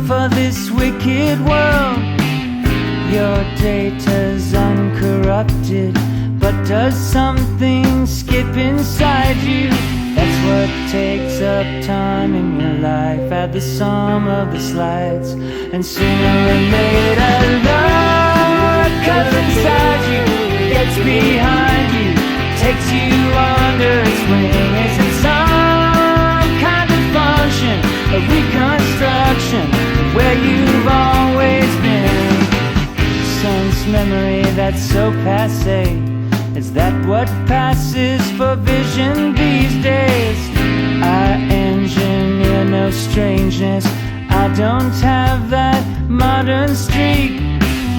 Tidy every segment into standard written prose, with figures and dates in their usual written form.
for this wicked world. Your data's uncorrupted, but does something skip inside you? That's what takes up time in your life. Add the sum of the slides, and sooner or later love comes inside you, gets behind you, takes you under its wing. Is it some kind of function, a reconstruction of where you've always been? Sense memory that's so passé, is that what passes for vision these days? I engineer no strangeness, I don't have that modern streak.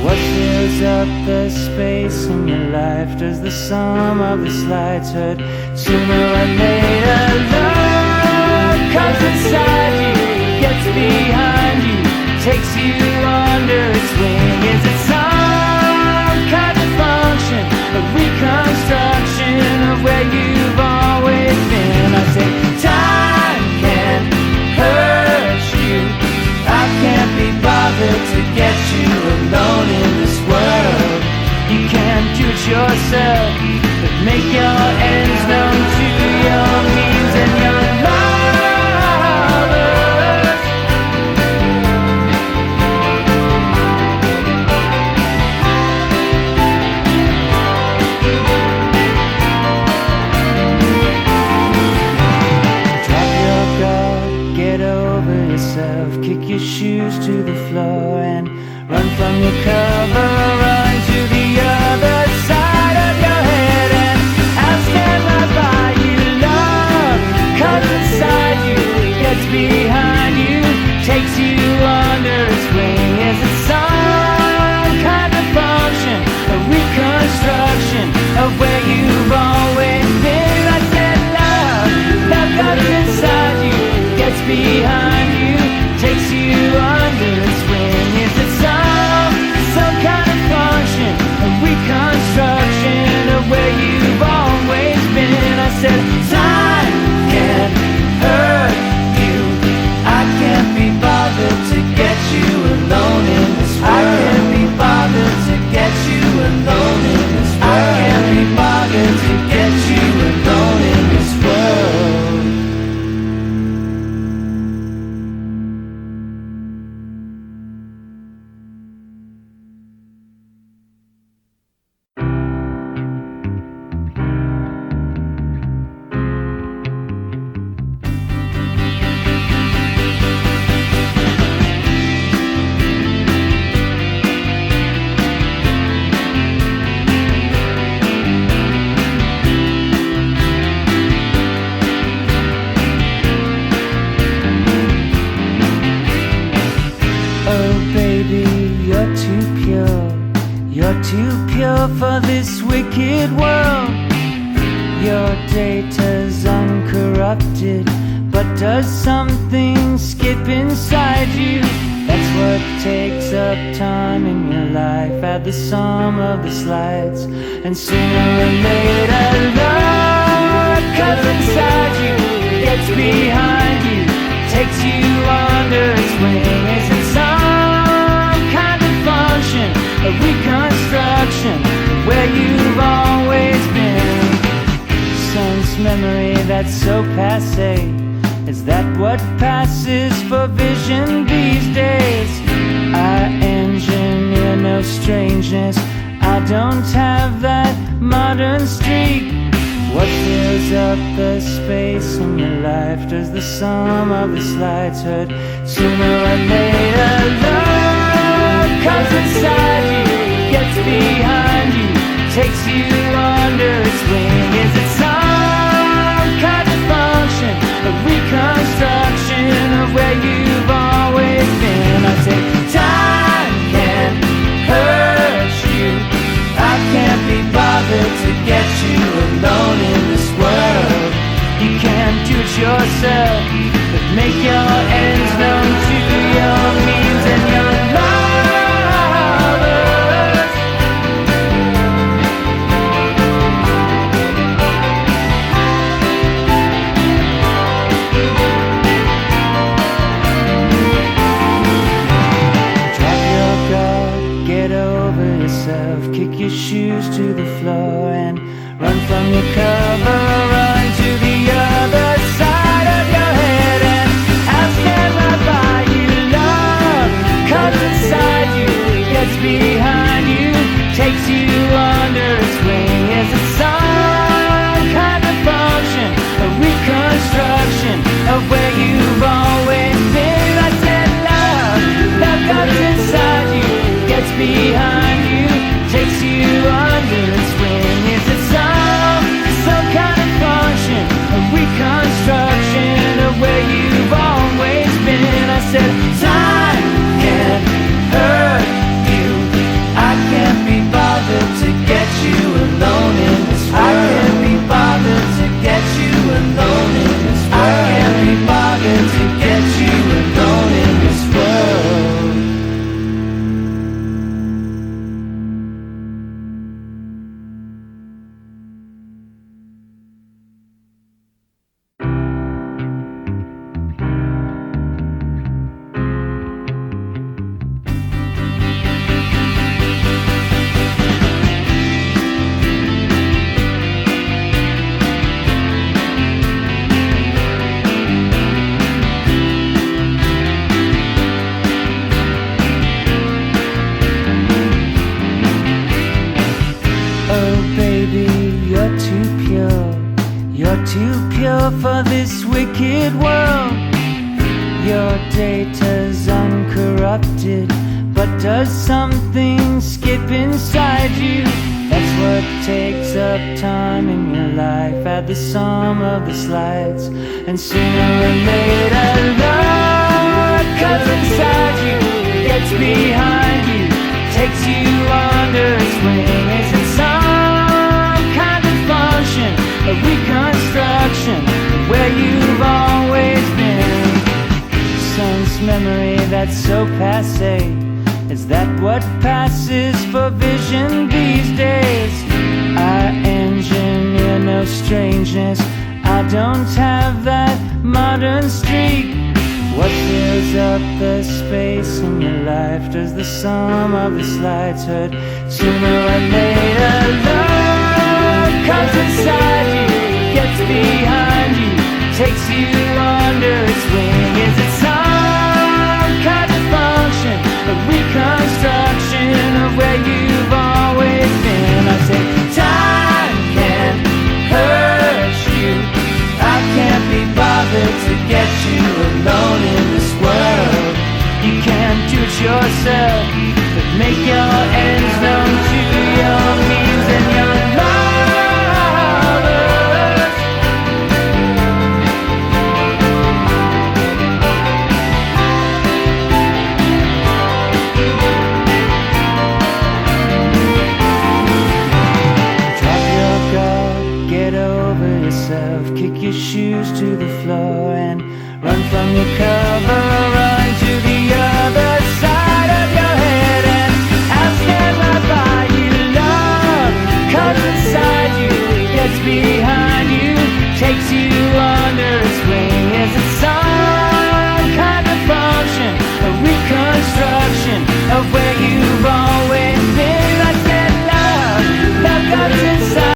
What fills up the space in your life? Does the sum of the slides hurt? Sooner or later love comes inside you, gets behind you, takes you under its wing. Is it some kind of function, a reconstruction of where you've always been? I say time can't hurt you, I can't be bothered to get you alone in this world. You can't do it yourself, but make your ends known to your means and your lovers. Drop your guard, get over yourself, kick your shoes to the floor and run from your cover, run to the other side of your head, and I'll stand right by you. Love comes inside you, gets behind you, takes you under its wing. Is it some kind of function, a reconstruction of where you've always been? I said love comes inside you, gets behind you, takes you under its wing. Is it some kind of function, a reconstruction of where you've always been? I said time can't hurt you, I can't be bothered to get you alone in this world. I can't be bothered to get you alone in this world. I can't be bothered to get you alone in this world. You're too pure for this wicked world. Your data's uncorrupted, but does something skip inside you? That's what takes up time in your life. Add the sum of the slides, and sooner or later love comes inside you, gets behind you, takes you under its wing. Is it some kind of function, a reconstruction of where you've always been? Sense memory that's so passé, is that what passes for vision these days? I engineer no strangeness, I don't have that modern streak. What fills up the space in your life? Does the sum of the slides hurt? Sooner or later love comes inside you, gets behind you, takes you under its wing. Is it some kind of function, a reconstruction of where you've always been? I say time can't hurt you, I can't be bothered to get you alone in this world. You can't do it yourself, but make your ends known to your comes inside you, gets behind you, takes you under its wing. Is it some kind of function, a reconstruction of where you've always been? I said, time can't hurt you. I can't be bothered to get you alone in this world. I can't be bothered to get you alone in this world. I can't be bothered to get you alone in this world. You're too pure for this wicked world. Your data's uncorrupted, but does something skip inside you? That's what takes up time in your life. Add the sum of the slides, and sooner or later love comes inside you, gets behind you, takes you under its wing. Is it some kind of function, a reconstruction of where you've always been? Sense memory that's so passé, is that what passes for vision these days? I engineer no strangeness, I don't have that modern streak. What fills up the space in your life? Does the sum of the slides hurt? Sooner or later love comes inside you, gets behind you, takes you under its wing. Is it some kind of function, a reconstruction of where you've always been? I say time can't hurt you. I can't be bothered to get you alone in this world. You can't do it yourself, but make your ends known to